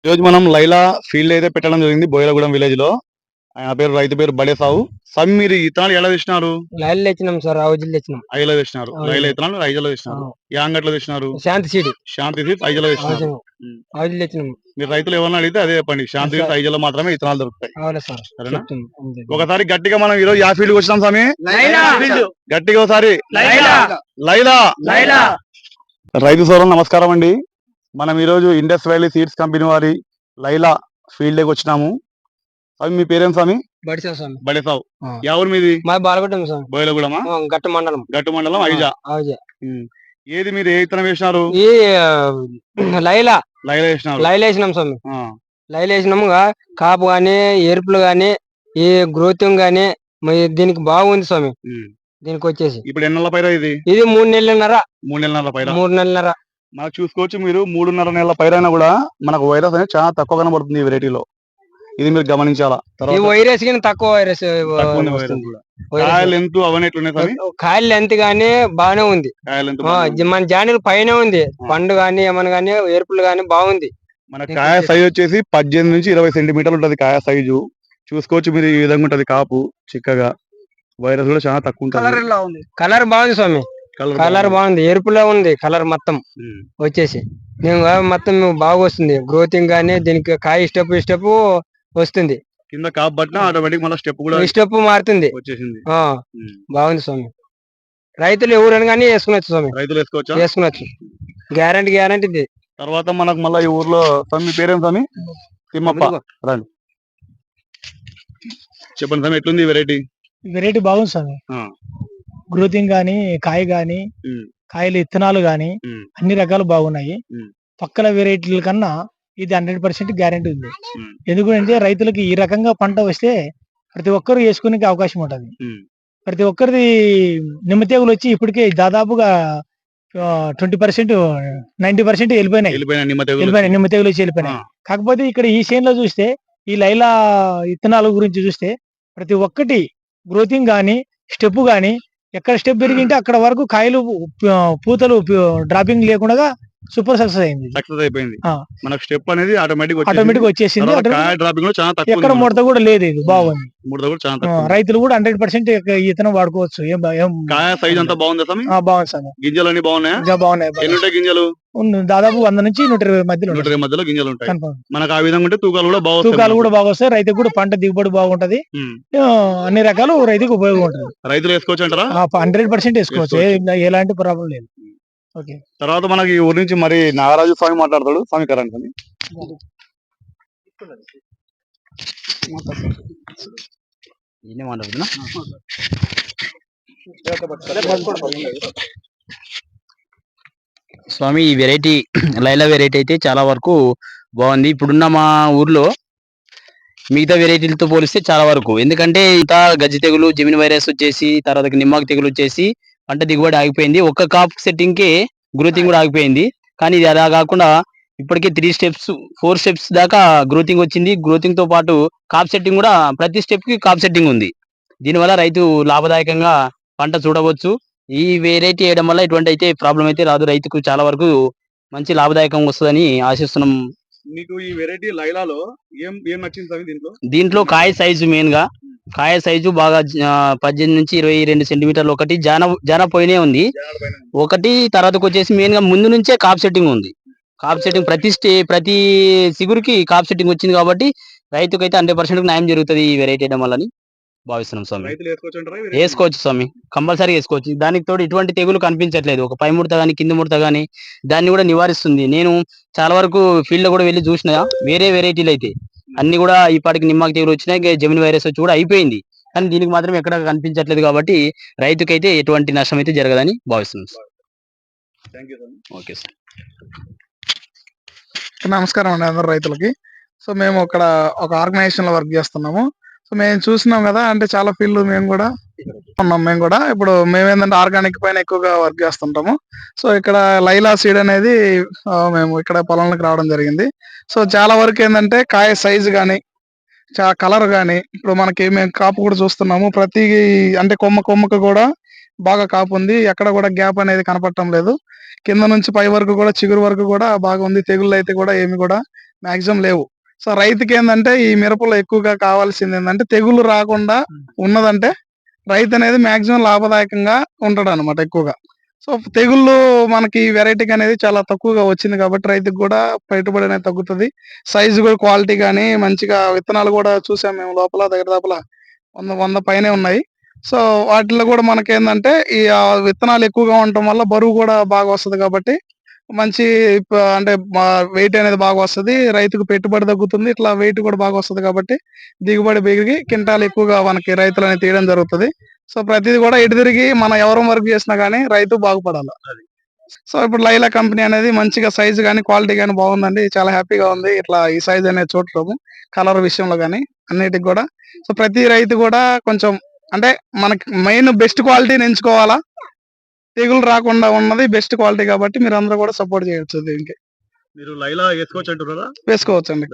ఈరోజు మనం లైలా ఫీల్డ్ అయితే పెట్టడం జరిగింది బోయలగూడెం విలేజ్ లో. ఆయన పేరు రైతు పేరు బడే సావు. స్వామి మీరు ఇత్తనాలు ఎలా తెచ్చినారు? లైన్లు తెచ్చినాం సార్, ఆవుజీలు తెచ్చినాం. ఐలో తెచ్చినారు. లైలా ఇత్తనాలు ఐజలో తెచ్చినారు. ఏ అంగట్లో తెచ్చినారు? శాంతి సీడ్ శాంతి సీడ్స్ ఐజలో తెచ్చినారు. ఆవుజీలు తెచ్చినాం. మీరు రైతులు ఎవరన్నా అడిగితే అదే చెప్పండి, శాంతి సీడ్స్ ఐజలో మాత్రమే ఇత్తనాలు దొరుకుతాయి. అవునా సార్, సరేనా? చెప్తాం. ఒకసారి గట్టిగా మనం ఈరోజు యా ఫీల్డ్ వచ్చినాం స్వామి? లైలా. గట్టిగా ఒకసారి లైలా. లైలా. లైలా. రైతు సోదరులు నమస్కారం అండి. మనం ఈరోజు ఇండస్ వ్యాలీ సీడ్స్ కంపెనీ వారి లైలా ఫీల్డ్ కి వచ్చినాము. స్వామి మీ పేరేం స్వామి? బడిసా స్వామి. బడేసావు. ఎవరు మీది? మా బాలగొట్టం స్వామి. బోయలగూడమా? గట్టు మండలం. గట్టు మండలం ఐజా. ఆవుజా. ఏది మీరు ఏ ఇత్తనం వేసినారు? ఈ లైలా. లైలా వేసినారు. లైలా వేసినాం స్వామి. ఆ. లైలా వేసినాము. కాపు గాని ఎరుపులు గాని ఈ గ్రోతింగ్ గాని దీనికి బాగుంది స్వామి. దీనికి వచ్చేసి ఇప్పుడు ఎన్ని నెలల పైరా ఇది? ఇది 3 నెలలన్నర. 3 నెలల పైరా. 3 నెలలన్నర. మనకు చూసుకోవచ్చు, మీరు 3.5 నెలల పైరైనా కూడా మనకు వైరస్ అనేది చాలా తక్కువ కనబడుతుంది ఈ వెరైటీలో. ఇది మీరు గమనించాలా. ఈ వైరస్ కానీ తక్కువ వైరస్ కాయలు ఎంత అవన్నీ ఎట్లున్నాయి స్వామి? కాయలు లెంత్ గానీ బాగానే ఉంది. కాయలు ఎంత మన జానీలు పైన ఉంది. పండు గానీ ఏమన్నా గానీ ఎరుపులు గానీ బాగుంది. మన కాయ సైజ్ వచ్చేసి 18 నుంచి 20 సెంటీమీటర్లు ఉంటది కాయ సైజు. చూసుకోవచ్చు మీరు, ఈ విధంగా ఉంటది కాపు చిక్కగా. వైరస్ కూడా చాలా తక్కువ ఉంటుంది. కలర్ బాగుంది స్వామి. కలర్ బాగుంది, ఎరుపులో ఉంది కలర్ మొత్తం వచ్చేసి. మొత్తం బాగా వస్తుంది గ్రోతింగ్ గానీ. దీనికి కాయ స్టెప్ వస్తుంది. కింద కాపు పట్టిన ఆటోమేటిక్ మళ్ళీ స్టెప్ మారుతుంది. వచ్చేసింది. బాగుంది స్వామి. రైతులు ఎవరైనా కానీ వేసుకునొచ్చు స్వామి. రైతులు వేసుకునొచ్చు. గ్యారంటీ. తర్వాత మనకు మళ్ళీ ఈ ఊర్లో స్వామి పేరేం స్వామి? తిమ్మప్ప. రండి చెప్పండి స్వామి, ఎట్లుంది వెరైటీ? వెరైటీ బాగుంది స్వామి. గ్రోతింగ్ గానీ, కాయ గానీ, కాయలు ఇత్తనాలు గానీ అన్ని రకాలు బాగున్నాయి. పక్కల వెరైటీల కన్నా ఇది 100% గ్యారంటీ ఉంది. ఎందుకంటే రైతులకి ఈ రకంగా పంట వస్తే ప్రతి ఒక్కరు వేసుకునే అవకాశం ఉంటది. ప్రతి ఒక్కరిది నిమ్మ తెగులు వచ్చి ఇప్పటికే దాదాపుగా 20% 90% వెళ్ళిపోయినాయి. నిమ్మ తెగులు వచ్చి వెళ్ళిపోయినాయి. కాకపోతే ఇక్కడ ఈ చేనులో చూస్తే, ఈ లైలా ఇత్తనాల గురించి చూస్తే ప్రతి ఒక్కటి గ్రోతింగ్ గానీ, స్టెప్ గానీ, ఎక్కడ స్టెప్ పెరిగింటే అక్కడ వరకు కాయలు పూతలు డ్రాపింగ్ లేకుండా సూపర్ సక్సెస్ అయింది. సక్సెస్ అయిపోయింది. మనకు స్టెప్ అనేది ఆటోమేటిక్ వచ్చేసింది. ఎక్కడ ముడత కూడా లేదు. ఇది బాగుంది. రైతులు కూడా 100% ఈతనం వాడుకోవచ్చు. కాయ సైజ్ అంతా బాగుంది స్వామి. బాగుంది స్వామి. గింజలు అన్ని బాగున్నాయా? బాగున్నాయి. గింజలు దాదాపు 100 నుంచి 120 మధ్యలో గింజలు ఉంటాయి. మనకు ఆ విధంగా ఉంటే తూకాలు కూడా బాగా వస్తాయి. రైతుకు కూడా పంట దిగుబడి బాగుంటది. అన్ని రకాలు రైతుకు ఉపయోగం ఉంటుంది. రైతులు వేసుకోవచ్చు అంటారా? 100% వేసుకోవచ్చు. ఎలాంటి ప్రాబ్లం లేదు. తర్వాత మనకి ఈ ఊరి నుంచి మరి నాగరాజు స్వామి మాట్లాడతాడు. స్వామి కరెంట్ అని స్వామి, ఈ వెరైటీ లైలా వెరైటీ అయితే చాలా వరకు బాగుంది. ఇప్పుడున్న మా ఊర్లో మిగతా వెరైటీలతో పోలిస్తే చాలా వరకు. ఎందుకంటే ఇంత గజ్జి తెగులు, జెమిని వైరస్ వచ్చేసి, తర్వాత నిమ్మాకు తెగులు వచ్చేసి పంట దిగుబడి ఆగిపోయింది. ఒక్క కాప్ సెట్టింగ్ కి గ్రోతింగ్ కూడా ఆగిపోయింది. కానీ ఇది అలా కాకుండా ఇప్పటికే 3 స్టెప్స్ 4 స్టెప్స్ దాకా గ్రోతింగ్ వచ్చింది. గ్రోతింగ్ తో పాటు కాప్ సెట్టింగ్ కూడా ప్రతి స్టెప్ కి కాప్ సెట్టింగ్ ఉంది. దీనివల్ల రైతు లాభదాయకంగా పంట చూడవచ్చు. ఈ వెరైటీ వేయడం వల్ల ఎటువంటి అయితే ప్రాబ్లం అయితే రాదు. రైతుకు చాలా వరకు మంచి లాభదాయకంగా వస్తుందని ఆశిస్తున్నాం. మీకు ఈ వెరైటీ లైలాలో ఏం నచ్చింది దీంట్లో కాయ సైజు మెయిన్ గా. కాయ సైజు బాగా 18 నుంచి 22 సెంటీమీటర్లు. ఒకటి జాన పోయినే ఉంది. ఒకటి తర్వాతకు వచ్చేసి మెయిన్ గా ముందు నుంచే కాప్ సెట్టింగ్ ఉంది. కాప్ సెట్టింగ్ ప్రతి సిగురికి కాప్ సెట్టింగ్ వచ్చింది కాబట్టి రైతుకైతే 100% న్యాయం జరుగుతుంది ఈ వెరైటీ వేయడం వల్ల భావిస్తున్నాం స్వామి. వేసుకోవచ్చు స్వామి, కంపల్సరీ వేసుకోవచ్చు. దానికి తోడు ఇటువంటి తెగులు కనిపించట్లేదు. ఒక పై ముడత గానీ, కింద ముడత గానీ దాన్ని కూడా నివారిస్తుంది. నేను చాలా వరకు ఫీల్డ్ లో కూడా వెళ్ళి చూసిన వేరే వెరైటీలు అయితే అన్ని కూడా ఇప్పటికి నిమ్మాకు తెగులు వచ్చినాయి, జెమిని వైరస్ వచ్చి కూడా అయిపోయింది. కానీ దీనికి మాత్రం ఎక్కడ కనిపించట్లేదు కాబట్టి రైతుకైతే ఎటువంటి నష్టం అయితే జరగదని భావిస్తున్నాం సార్. Okay sir. నమస్కారం అండి అందరు రైతులకి. సో మేము ఇక్కడ ఒక ఆర్గనైజేషన్ లో వర్క్ చేస్తున్నాము. సో మేము చూసినాం కదా, అంటే చాలా ఫీల్డ్ మేము కూడా ఉన్నాం. ఇప్పుడు మేమేంటంటే ఆర్గానిక్ పైన ఎక్కువగా వర్క్ చేస్తుంటాము. సో ఇక్కడ లైలా సీడ్ అనేది మేము ఇక్కడ పొలంలోకి రావడం జరిగింది. సో చాలా వరకు ఏంటంటే కాయ సైజు కానీ, కలర్ కానీ, ఇప్పుడు మనకి మేము కాపు కూడా చూస్తున్నాము. ప్రతి అంటే కొమ్మకు కూడా బాగా కాపు ఉంది. ఎక్కడ కూడా గ్యాప్ అనేది కనపడటం లేదు. కింద నుంచి పై వరకు కూడా చిగురు వరకు కూడా బాగా ఉంది. తెగుళ్ళు అయితే కూడా ఏమి కూడా మాక్సిమం లేవు. సో రైతుకి ఏంటంటే ఈ మిరపలో ఎక్కువగా కావాల్సింది ఏంటంటే తెగులు రాకుండా ఉన్నదంటే రైతు అనేది మాక్సిమం లాభదాయకంగా ఉంటాడు అనమాట ఎక్కువగా. సో తెగుళ్ళు మనకి వెరైటీకి అనేది చాలా తక్కువగా వచ్చింది కాబట్టి రైతుకు కూడా పెట్టుబడి అనేది తగ్గుతుంది. సైజు కూడా క్వాలిటీ కానీ మంచిగా విత్తనాలు కూడా చూసాం మేము లోపల దగ్గర 100 పైనే ఉన్నాయి. సో వాటిల్లో కూడా మనకేందంటే ఈ విత్తనాలు ఎక్కువగా ఉండటం వల్ల బరువు కూడా బాగా వస్తది కాబట్టి మంచి అంటే వెయిట్ అనేది బాగా వస్తది. రైతుకు పెట్టుబడి తగ్గుతుంది. ఇట్లా వెయిట్ కూడా బాగా వస్తది కాబట్టి దిగుబడి పెరిగి క్వింటాల్ ఎక్కువగా మనకి రైతులు అనేది తీయడం జరుగుతది. సో ప్రతిది కూడా ఎటు తిరిగి మనం ఎవరు వర్క్ చేసినా గానీ రైతు బాగుపడాలి. సో ఇప్పుడు లైలా కంపెనీ అనేది మంచిగా సైజు గానీ క్వాలిటీ గానీ బాగుందండి. చాలా హ్యాపీగా ఉంది ఇట్లా ఈ సైజ్ అనేది చూడటము, కలర్ విషయంలో గానీ అన్నిటికి కూడా. సో ప్రతి రైతు కూడా కొంచెం అంటే మనకి మెయిన్ బెస్ట్ క్వాలిటీని ఎంచుకోవాలా, తెగులు రాకుండా ఉన్నది బెస్ట్ క్వాలిటీ కాబట్టి మీరు అందరూ కూడా సపోర్ట్ చేయొచ్చు. దీనికి మీరు లైలా వేసుకోవచ్చు అంటున్నారా? వేసుకోవచ్చు అండి,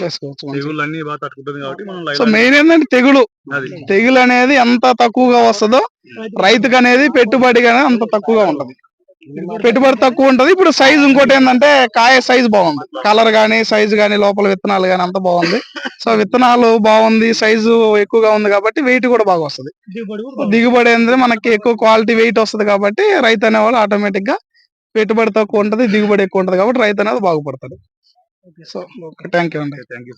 వేసుకోవచ్చు. తెగుళ్ళు అన్ని బాగా తట్టుకుంటుంది కాబట్టి మనం సో లైలా మెయిన్ ఏంటంటే తెగులు అది అనేది ఎంత తక్కువగా వస్తుందో రైతుకు అనేది పెట్టుబడి అనేది అంత తక్కువగా ఉంటది. పెట్టుబడి తక్కువ ఉంటది. ఇప్పుడు సైజ్ ఇంకోటి ఏంటంటే కాయ సైజ్ బాగుంది, కలర్ గానీ సైజు గానీ లోపల విత్తనాలు గానీ అంత బాగుంది. సో విత్తనాలు బాగుంది, సైజు ఎక్కువగా ఉంది కాబట్టి వెయిట్ కూడా బాగా వస్తది. దిగుబడి ఏంటంటే మనకి ఎక్కువ క్వాలిటీ వెయిట్ వస్తది కాబట్టి రైతు అనేవాళ్ళు ఆటోమేటిక్ గా పెట్టుబడి తక్కువ ఉంటది, దిగుబడి ఎక్కువ ఉంటది కాబట్టి రైతు అనేది బాగుపడతాడు. సో థ్యాంక్ యూ అండి. Thank you.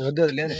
వద్దు, లేదు.